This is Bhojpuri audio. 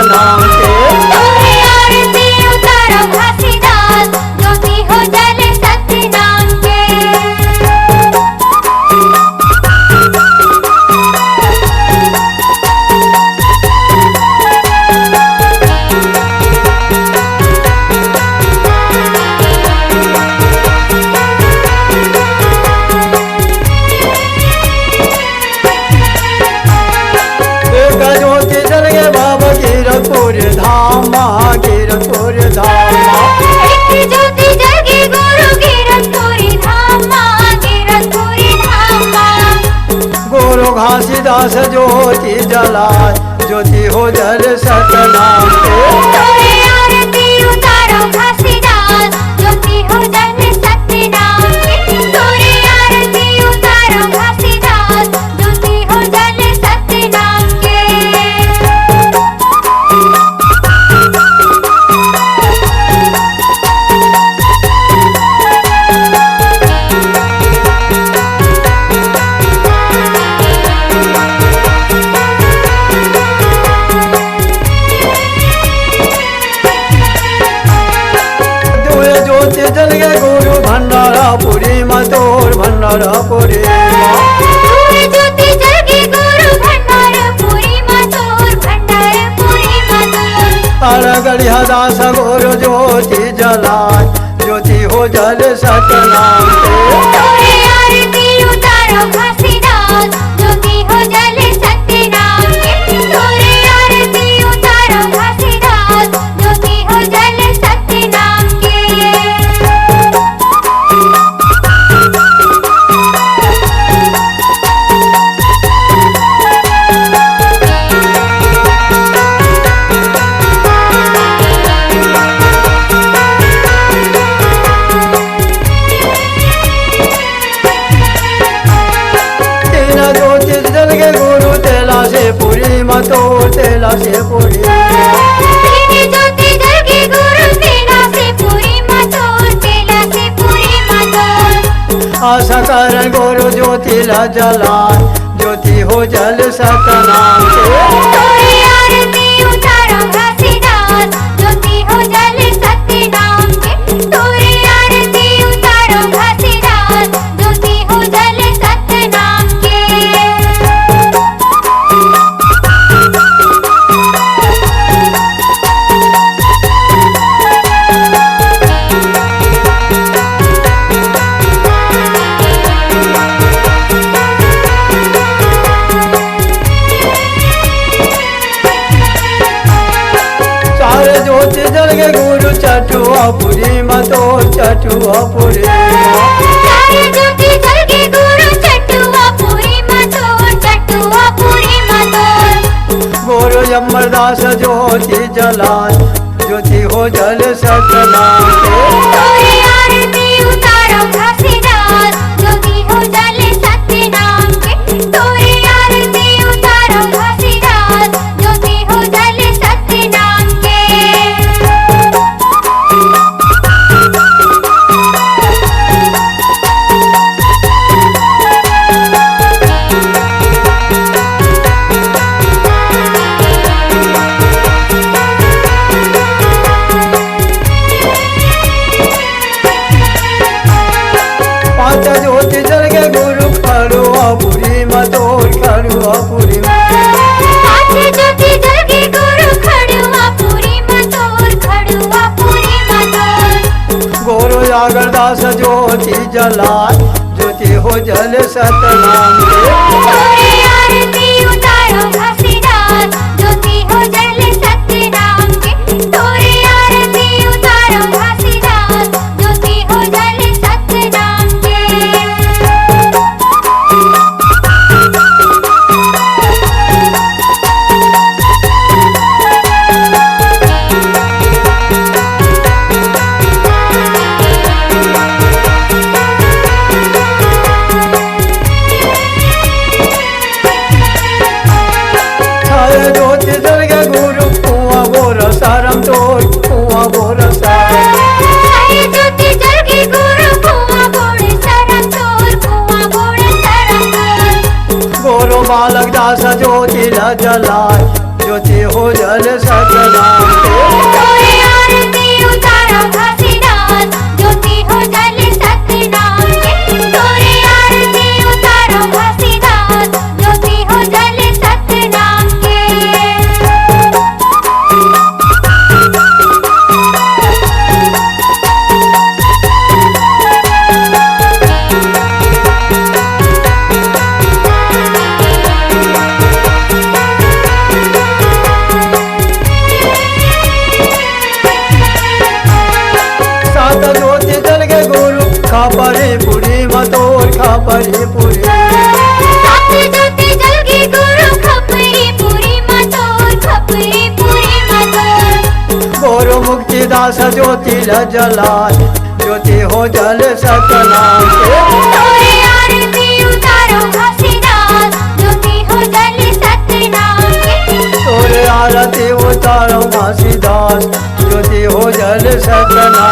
सतनाम के। तोरे आरती उतारो घासीदास, ज्योति हो जले सतनाम के। ज्योति जल गे बाबा कीरतपुर धाम, कीरतपुर धाम। एक ज्योति जल गे गुरु कीरतपुरी धाम, कीरतपुरी धाम। गुरु घासीदास ज्योति जलाए, ज्योति हो जल सतनाम के। तोरे आरती उतारो घासीदास, ज्योति हो जले सतनाम के। तोरे आरती उतारो घासीदास, ज्योति हो जले सतनाम के। ज्योति जल गे गुरु भंडारापुरी मतोर भंडारापुरी। ज्योति जल गे गुरु भंडारपुरी मतोर, भंडारपुरी मतोर। अरगढ़िया दास गुरु ज्योति जलाए, ज्योति हो जल सतनाम के। तोरे आरती उतारो घासीदास, ज्योति हो जले सतनाम के। तोरे आरती उतारो घासीदास, ज्योति हो जले सतनाम के। तीन ज्योति जल गे गुरु तेला से पूरी मतोर, तेला से पूरी। तीन ज्योति जल गे गुरु तेला से पूरी मतोर, तेला से पूरी मतोर। आशा करण गुरु ज्योति ला जलाए, ज्योति हो जल सतनाम के। तोरे आरती उतारो घासीदास, ज्योति हो जले सतनाम के। तोरे आरती उतारो घासीदास, ज्योति हो जले सतनाम के। चार ज्योति जल गे गुरु चटुआपुरी मतोर, चटुआपुरी। चार ज्योति जल गे गुरु चटुआपुरी मतोर, चटुआपुरी मतोर। गुरु अमरदास ज्योति जलाए, ज्योति हो जल सतनाम के। तोरे आरती उतारो घासीदास, ज्योति हो जले सतनाम के। तोरे आरती उतारो घासीदास, ज्योति हो जले सतनाम के। पांच ज्योति जल गे गुरु खड़ुआपुरी मतोर, खड़ुआपुरी। पांच ज्योति जल गे गुरु खड़ुआपुरी मतोर, खड़ुआपुरी मतोर। गुरु जागरदास ज्योति जलाए, ज्योति हो जल सतनाम के। तोरे आरती उतारो घासीदास, ज्योति हो जले सतनाम के। तोरे आरती उतारो घासीदास, ज्योति हो जले सतनाम के। जल सतनाम के। तोरे आरती उतारो घासीदास, ज्योति हो जल सतनाम के। तोरे आरती उतारो घासीदास, ज्योति हो जल सतनाम के। सात ज्योति जल के गुरु खापरे पुरी मतोर खापरे पुरी। सात ज्योति जल के गुरु खपरी पुरी मतोर, खपरी पुरी मतोर। गुरु मुक्तिदास ज्योति जलाय, ज्योति हो जल सतनाम के। तोरे आरती उतारो घासीदास, ज्योति हो जल सतनाम के। तोरे आरती उतारो घासीदास, ज्योति हो जल सतनाम